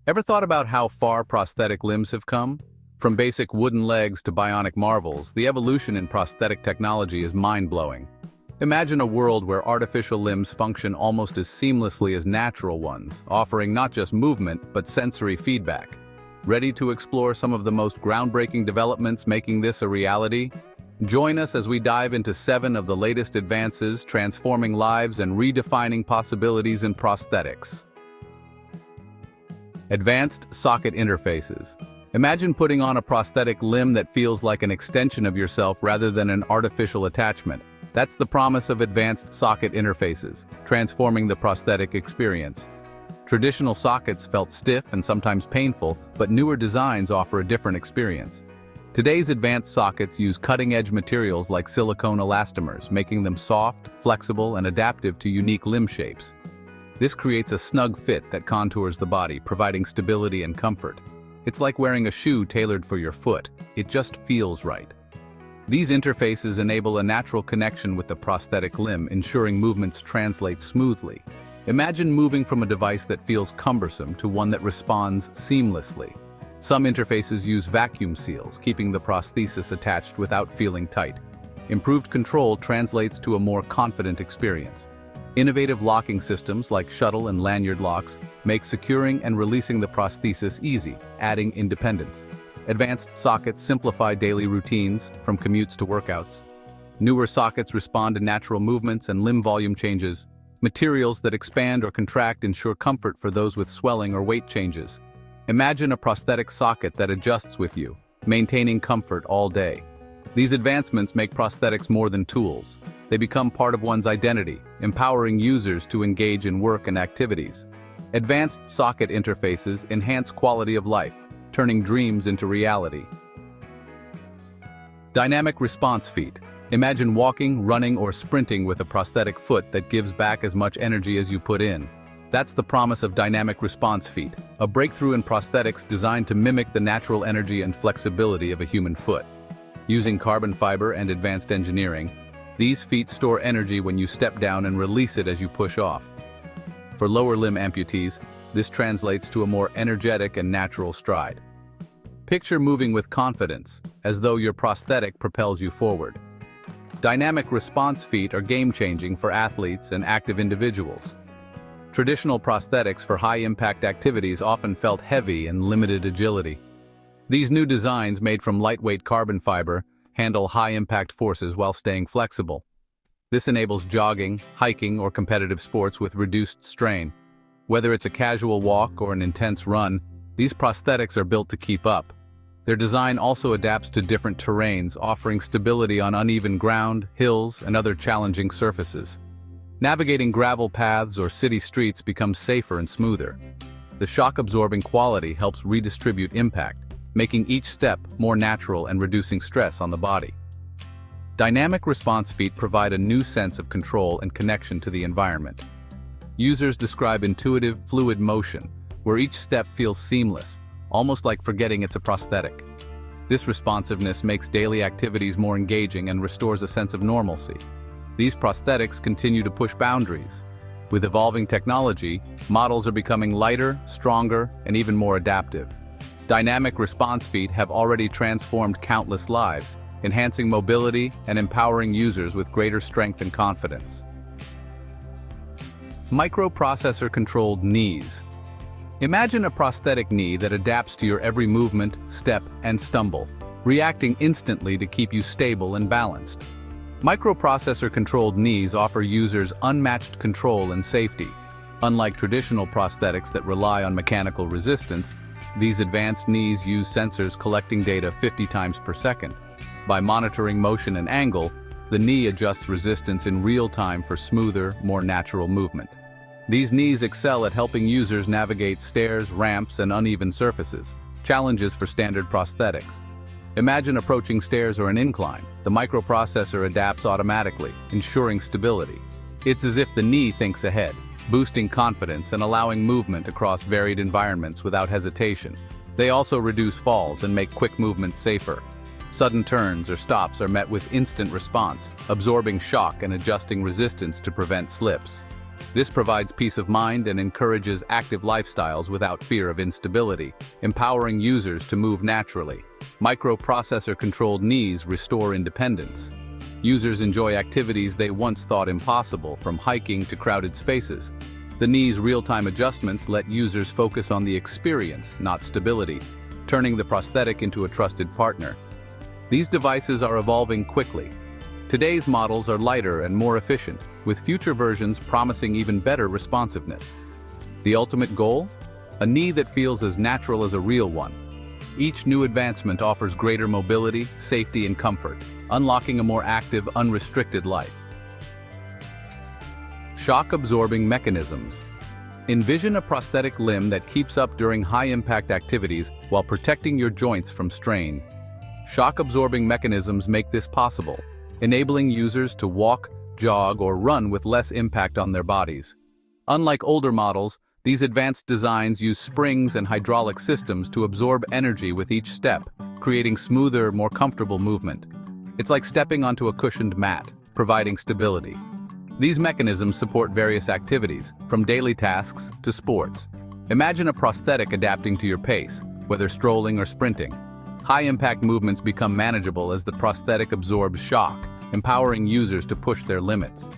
Ever thought about how far prosthetic limbs have come? From basic wooden legs to bionic marvels, the evolution in prosthetic technology is mind-blowing. Imagine a world where artificial limbs function almost as seamlessly as natural ones, offering not just movement, but sensory feedback. Ready to explore some of the most groundbreaking developments making this a reality? Join us as we dive into 7 of the latest advances, transforming lives and redefining possibilities in prosthetics. Advanced socket interfaces. Imagine putting on a prosthetic limb that feels like an extension of yourself rather than an artificial attachment. That's the promise of advanced socket interfaces, transforming the prosthetic experience. Traditional sockets felt stiff and sometimes painful, but newer designs offer a different experience. Today's advanced sockets use cutting-edge materials like silicone elastomers, making them soft, flexible, and adaptive to unique limb shapes. This creates a snug fit that contours the body, providing stability and comfort. It's like wearing a shoe tailored for your foot. It just feels right. These interfaces enable a natural connection with the prosthetic limb, ensuring movements translate smoothly. Imagine moving from a device that feels cumbersome to one that responds seamlessly. Some interfaces use vacuum seals, keeping the prosthesis attached without feeling tight. Improved control translates to a more confident experience. Innovative locking systems like shuttle and lanyard locks make securing and releasing the prosthesis easy, adding independence. Advanced sockets simplify daily routines, from commutes to workouts. Newer sockets respond to natural movements and limb volume changes. Materials that expand or contract ensure comfort for those with swelling or weight changes. Imagine a prosthetic socket that adjusts with you, maintaining comfort all day. These advancements make prosthetics more than tools. They become part of one's identity, empowering users to engage in work and activities. Advanced socket interfaces enhance quality of life, turning dreams into reality. Dynamic response feet. Imagine walking, running, or sprinting with a prosthetic foot that gives back as much energy as you put in. That's the promise of dynamic response feet, a breakthrough in prosthetics designed to mimic the natural energy and flexibility of a human foot. Using carbon fiber and advanced engineering, these feet store energy when you step down and release it as you push off. For lower limb amputees, this translates to a more energetic and natural stride. Picture moving with confidence, as though your prosthetic propels you forward. Dynamic response feet are game-changing for athletes and active individuals. Traditional prosthetics for high-impact activities often felt heavy and limited agility. These new designs, made from lightweight carbon fiber, handle high-impact forces while staying flexible. This enables jogging, hiking, or competitive sports with reduced strain. Whether it's a casual walk or an intense run, these prosthetics are built to keep up. Their design also adapts to different terrains, offering stability on uneven ground, hills, and other challenging surfaces. Navigating gravel paths or city streets becomes safer and smoother. The shock-absorbing quality helps redistribute impact, making each step more natural and reducing stress on the body. Dynamic response feet provide a new sense of control and connection to the environment. Users describe intuitive, fluid motion, where each step feels seamless, almost like forgetting it's a prosthetic. This responsiveness makes daily activities more engaging and restores a sense of normalcy. These prosthetics continue to push boundaries. With evolving technology, models are becoming lighter, stronger, and even more adaptive. Dynamic response feet have already transformed countless lives, enhancing mobility and empowering users with greater strength and confidence. Microprocessor-Controlled Knees. Imagine a prosthetic knee that adapts to your every movement, step, and stumble, reacting instantly to keep you stable and balanced. Microprocessor-controlled knees offer users unmatched control and safety. Unlike traditional prosthetics that rely on mechanical resistance, these advanced knees use sensors collecting data 50 times per second. By monitoring motion and angle, the knee adjusts resistance in real time for smoother, more natural movement. These knees excel at helping users navigate stairs, ramps, and uneven surfaces, challenges for standard prosthetics. Imagine approaching stairs or an incline. The microprocessor adapts automatically, ensuring stability. It's as if the knee thinks ahead, boosting confidence and allowing movement across varied environments without hesitation. They also reduce falls and make quick movements safer. Sudden turns or stops are met with instant response, absorbing shock and adjusting resistance to prevent slips. This provides peace of mind and encourages active lifestyles without fear of instability, empowering users to move naturally. Microprocessor-Controlled Knees restore independence. Users enjoy activities they once thought impossible, from hiking to crowded spaces. The knee's real-time adjustments let users focus on the experience, not stability, turning the prosthetic into a trusted partner. These devices are evolving quickly. Today's models are lighter and more efficient, with future versions promising even better responsiveness. The ultimate goal? A knee that feels as natural as a real one. Each new advancement offers greater mobility, safety, and comfort, unlocking a more active, unrestricted life. Shock-absorbing mechanisms. Envision a prosthetic limb that keeps up during high-impact activities while protecting your joints from strain. Shock-absorbing mechanisms make this possible, enabling users to walk, jog, or run with less impact on their bodies. Unlike older models, these advanced designs use springs and hydraulic systems to absorb energy with each step, creating smoother, more comfortable movement. It's like stepping onto a cushioned mat, providing stability. These mechanisms support various activities, from daily tasks to sports. Imagine a prosthetic adapting to your pace, whether strolling or sprinting. High-impact movements become manageable as the prosthetic absorbs shock, empowering users to push their limits.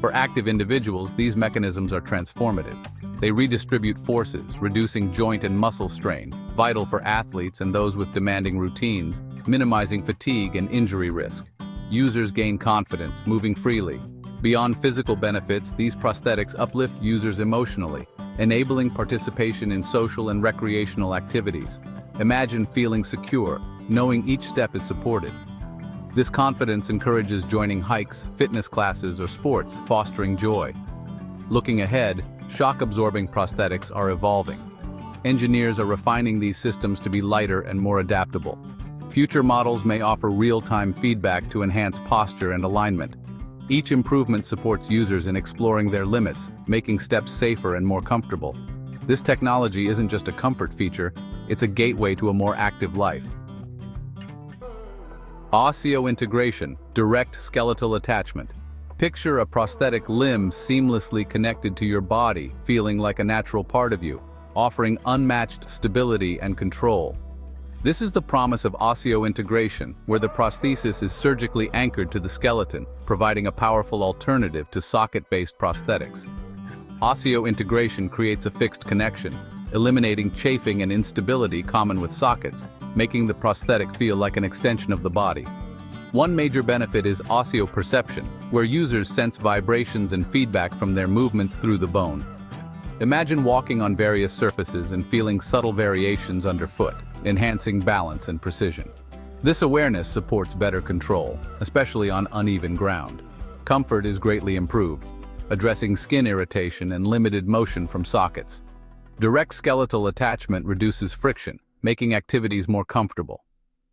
For active individuals, these mechanisms are transformative. They redistribute forces, reducing joint and muscle strain, vital for athletes and those with demanding routines, minimizing fatigue and injury risk. Users gain confidence, moving freely. Beyond physical benefits, these prosthetics uplift users emotionally, enabling participation in social and recreational activities. Imagine feeling secure, knowing each step is supported. This confidence encourages joining hikes, fitness classes, or sports, fostering joy. Looking ahead, shock-absorbing prosthetics are evolving. Engineers are refining these systems to be lighter and more adaptable. Future models may offer real-time feedback to enhance posture and alignment. Each improvement supports users in exploring their limits, making steps safer and more comfortable. This technology isn't just a comfort feature, it's a gateway to a more active life. Osseointegration, direct skeletal attachment. Picture a prosthetic limb seamlessly connected to your body, feeling like a natural part of you, offering unmatched stability and control. This is the promise of osseointegration, where the prosthesis is surgically anchored to the skeleton, providing a powerful alternative to socket-based prosthetics. Osseointegration creates a fixed connection, eliminating chafing and instability common with sockets, making the prosthetic feel like an extension of the body. One major benefit is osseoperception, where users sense vibrations and feedback from their movements through the bone. Imagine walking on various surfaces and feeling subtle variations underfoot, enhancing balance and precision. This awareness supports better control, especially on uneven ground. Comfort is greatly improved, addressing skin irritation and limited motion from sockets. Direct skeletal attachment reduces friction, making activities more comfortable.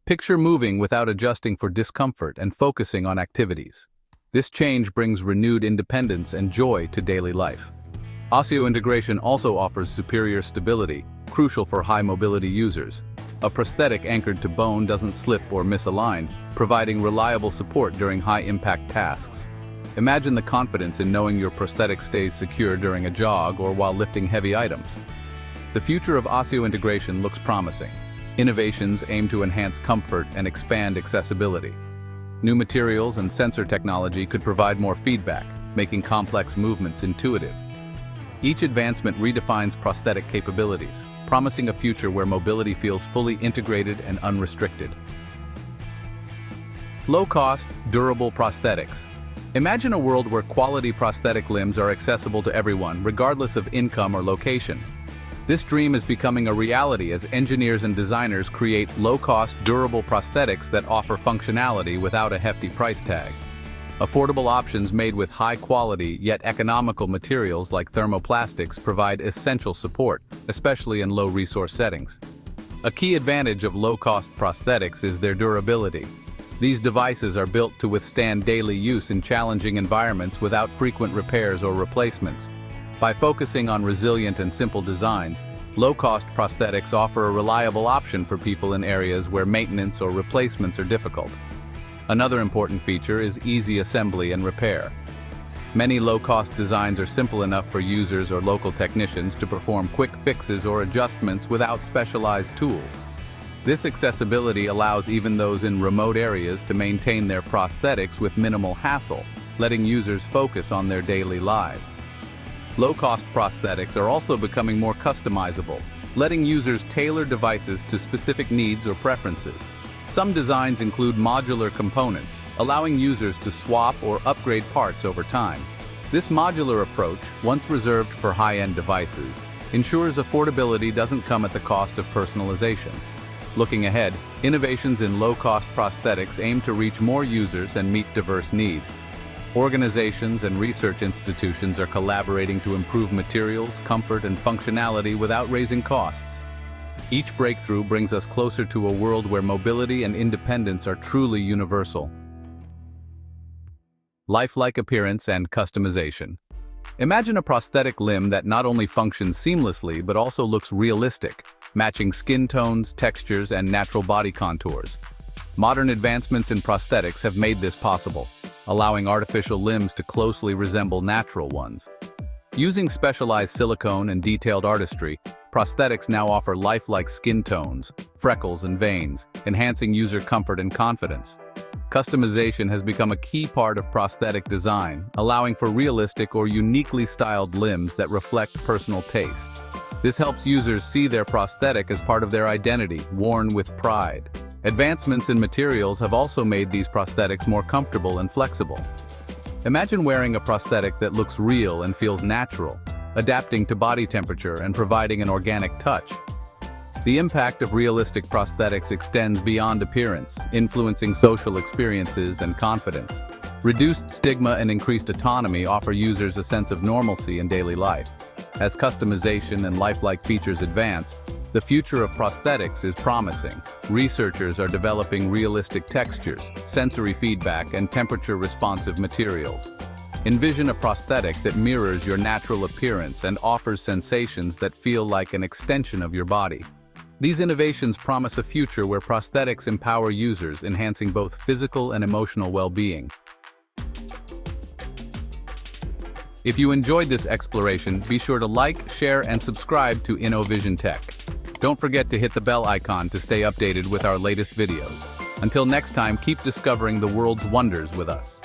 Picture moving without adjusting for discomfort and focusing on activities. This change brings renewed independence and joy to daily life. Osseointegration also offers superior stability, crucial for high-mobility users. A prosthetic anchored to bone doesn't slip or misalign, providing reliable support during high-impact tasks. Imagine the confidence in knowing your prosthetic stays secure during a jog or while lifting heavy items. The future of osseointegration looks promising. Innovations aim to enhance comfort and expand accessibility. New materials and sensor technology could provide more feedback, making complex movements intuitive. Each advancement redefines prosthetic capabilities, promising a future where mobility feels fully integrated and unrestricted. Low-cost, durable prosthetics. Imagine a world where quality prosthetic limbs are accessible to everyone, regardless of income or location. This dream is becoming a reality as engineers and designers create low-cost, durable prosthetics that offer functionality without a hefty price tag. Affordable options made with high-quality yet economical materials like thermoplastics provide essential support, especially in low-resource settings. A key advantage of low-cost prosthetics is their durability. These devices are built to withstand daily use in challenging environments without frequent repairs or replacements. By focusing on resilient and simple designs, low-cost prosthetics offer a reliable option for people in areas where maintenance or replacements are difficult. Another important feature is easy assembly and repair. Many low-cost designs are simple enough for users or local technicians to perform quick fixes or adjustments without specialized tools. This accessibility allows even those in remote areas to maintain their prosthetics with minimal hassle, letting users focus on their daily lives. Low-cost prosthetics are also becoming more customizable, letting users tailor devices to specific needs or preferences. Some designs include modular components, allowing users to swap or upgrade parts over time. This modular approach, once reserved for high-end devices, ensures affordability doesn't come at the cost of personalization. Looking ahead, innovations in low-cost prosthetics aim to reach more users and meet diverse needs. Organizations and research institutions are collaborating to improve materials, comfort, and functionality without raising costs. Each breakthrough brings us closer to a world where mobility and independence are truly universal. Lifelike appearance and customization. Imagine a prosthetic limb that not only functions seamlessly but also looks realistic, matching skin tones, textures, and natural body contours. Modern advancements in prosthetics have made this possible, allowing artificial limbs to closely resemble natural ones. Using specialized silicone and detailed artistry, prosthetics now offer lifelike skin tones, freckles, and veins, enhancing user comfort and confidence. Customization has become a key part of prosthetic design, allowing for realistic or uniquely styled limbs that reflect personal taste. This helps users see their prosthetic as part of their identity, worn with pride. Advancements in materials have also made these prosthetics more comfortable and flexible. Imagine wearing a prosthetic that looks real and feels natural, adapting to body temperature and providing an organic touch. The impact of realistic prosthetics extends beyond appearance, influencing social experiences and confidence. Reduced stigma and increased autonomy offer users a sense of normalcy in daily life. As customization and lifelike features advance, the future of prosthetics is promising. Researchers are developing realistic textures, sensory feedback, and temperature-responsive materials. Envision a prosthetic that mirrors your natural appearance and offers sensations that feel like an extension of your body. These innovations promise a future where prosthetics empower users, enhancing both physical and emotional well-being. If you enjoyed this exploration, be sure to like, share, and subscribe to InnoVision Tech. Don't forget to hit the bell icon to stay updated with our latest videos. Until next time, keep discovering the world's wonders with us.